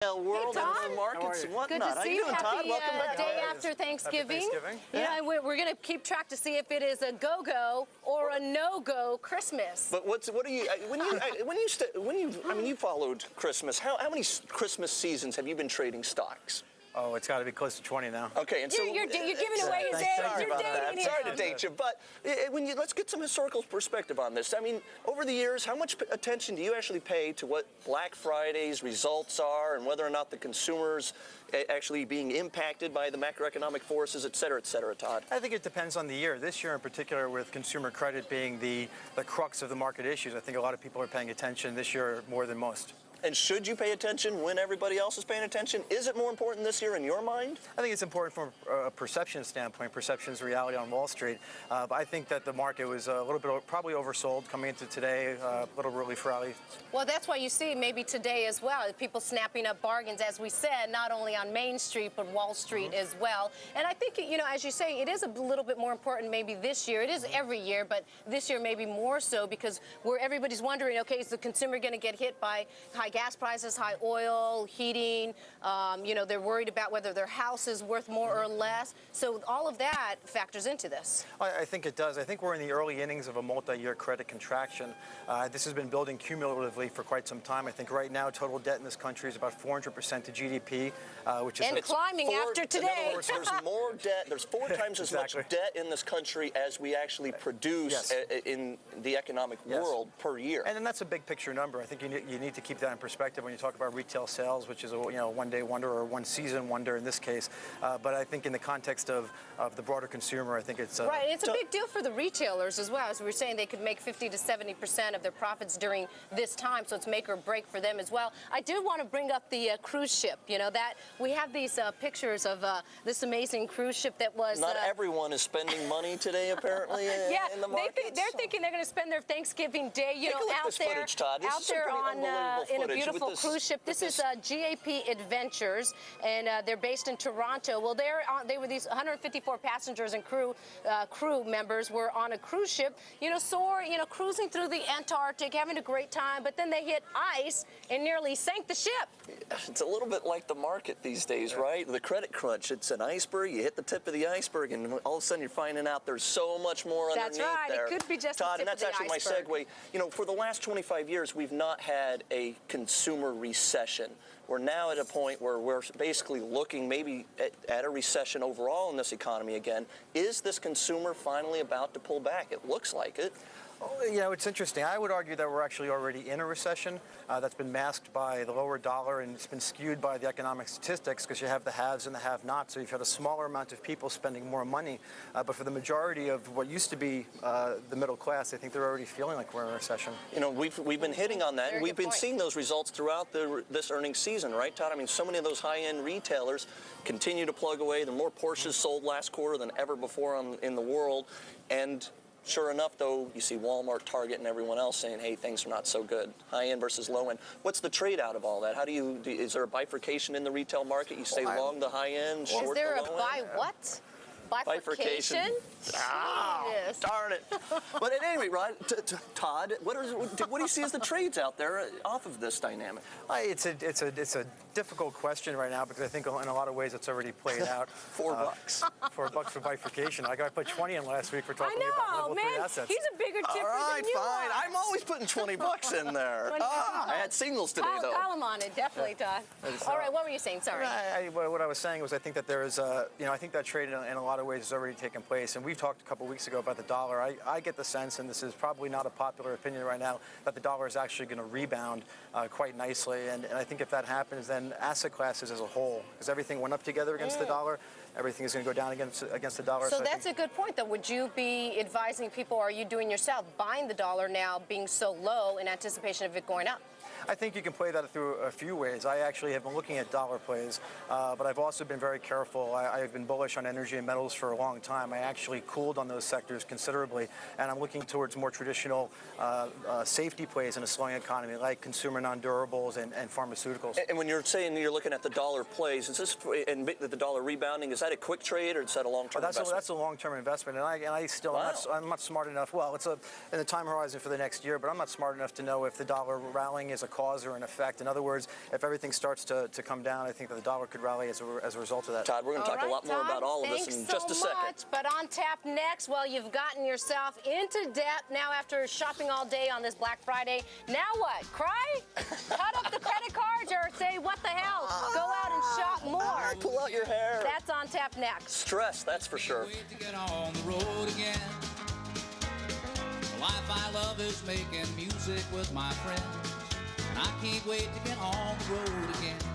World and the markets and whatnot. Good to see you. Happy Welcome back. Day after Thanksgiving. Yeah, we're going to keep track to see if it is a go-go or a no-go Christmas. But what are you you followed Christmas? How many Christmas seasons have you been trading stocks? Oh, it's got to be close to 20 now. Okay, and so you're giving away his age. Sorry about that. Sorry to date you, but let's get some historical perspective on this. I mean, over the years, how much attention do you actually pay to what Black Friday's results are, and whether or not the consumers actually being impacted by the macroeconomic forces, et cetera, Todd? I think it depends on the year. This year in particular, with consumer credit being the crux of the market issues, I think a lot of people are paying attention this year more than most. And should you pay attention when everybody else is paying attention? Is it more important this year in your mind? I think it's important from a perception standpoint. Perception is reality on Wall Street. But I think that the market was a little bit probably oversold coming into today, a little early for rally. Well, that's why you see maybe today as well, people snapping up bargains, as we said, not only on Main Street, but Wall Street as well. And I think, you know, as you say, it is a little bit more important maybe this year. It is every year, but this year maybe more so because everybody's wondering, okay, is the consumer going to get hit by high gas prices, high oil, heating? You know, they're worried about whether their house is worth more or less. So all of that factors into this. I think it does. I think we're in the early innings of a multi-year credit contraction. This has been building cumulatively for quite some time. I think right now total debt in this country is about 400% to GDP, which is climbing after today. In other words, there's more debt. There's 4 times as much debt in this country as we actually produce in the economic world per year. And then that's a big picture number. I think you need to keep that in perspective when you talk about retail sales, which is a one-day wonder or one-season wonder in this case. But I think in the context of the broader consumer, I think it's right. It's a big deal for the retailers as well. As we were saying, they could make 50 to 70% of their profits during this time, so it's make or break for them as well. I do want to bring up the cruise ship. You know that we have these pictures of this amazing cruise ship that was. Not everyone is spending money today, apparently. In the markets. They're thinking they're going to spend their Thanksgiving Day, out there, footage, Todd. out there on in a beautiful cruise ship. This is GAP Adventures, and they're based in Toronto. Well, they were these 154 passengers and crew members were on a cruise ship, cruising through the Antarctic, having a great time, but then they hit ice and nearly sank the ship. It's a little bit like the market these days, right? The credit crunch. It's an iceberg. You hit the tip of the iceberg, and all of a sudden you're finding out there's so much more underneath there. That's right. It could be just Todd, the tip and that's of the actually iceberg. my segue. You know, for the last 25 years, we've not had a consumer recession. We're now at a point where we're basically looking maybe at a recession overall in this economy again. Is this consumer finally about to pull back? It looks like it. It's interesting. I would argue that we're actually already in a recession that's been masked by the lower dollar, and it's been skewed by the economic statistics because you have the haves and the have-nots. So you've had a smaller amount of people spending more money. But for the majority of what used to be the middle class, I think they're already feeling like we're in a recession. You know, we've been hitting on that, and we've been seeing those results throughout this earnings season, right, Todd? I mean, so many of those high-end retailers continue to plug away. There are more Porsches sold last quarter than ever before in the world, and sure enough, though, you see Walmart, Target, and everyone else saying, hey, things are not so good. High-end versus low-end. What's the trade out of all that? Is there a bifurcation in the retail market? You stay long the high-end, short the low-end? Is there a buy what? Bifurcation? Ah, darn it. But at any rate, Todd, what do you see as the trades out there off of this dynamic? It's a difficult question right now because I think in a lot of ways it's already played out. $4. $4 for bifurcation. I put 20 in last week for talking about level 3 assets. He's a bigger tipper than you fine. are. I'm always putting $20 in there. I had signals today, though. Call him on it, definitely, Todd. All right, what were you saying? Sorry. What I was saying was I think that there is, I think that trade in a lot of ways has already taken place. And we've talked a couple weeks ago about the dollar. I get the sense, and this is probably not a popular opinion right now, that the dollar is actually going to rebound quite nicely. And I think if that happens, then asset classes as a whole, because everything went up together against the dollar, everything is going to go down against the dollar. So that's a good point, though. Would you be advising people, or are you doing yourself, buying the dollar now being so low in anticipation of it going up? I think you can play that through a few ways. I actually have been looking at dollar plays, but I've also been very careful. I've been bullish on energy and metals for a long time. I actually cooled on those sectors considerably, and I'm looking towards more traditional safety plays in a slowing economy, like consumer non-durables and pharmaceuticals. And when you're saying you're looking at the dollar plays, is this and the dollar rebounding? Is that a quick trade or is that a long-term investment? That's a long-term investment, and I still I'm not smart enough. Well, it's in the time horizon for the next year, but I'm not smart enough to know if the dollar rallying is a cause or an effect. In other words, if everything starts to come down, I think that the dollar could rally as a result of that. Todd, we're going to talk a lot more about all of this in just a second. Thanks so much. But on tap next, well, you've gotten yourself into debt now after shopping all day on this Black Friday. Now what? Cry? Cut up the credit cards or say, what the hell? Go out and shop more. Pull out your hair. That's on tap next. Stress, that's for sure. To get on the road again. The life I love is making music with my friends. And I can't wait to get on the road again.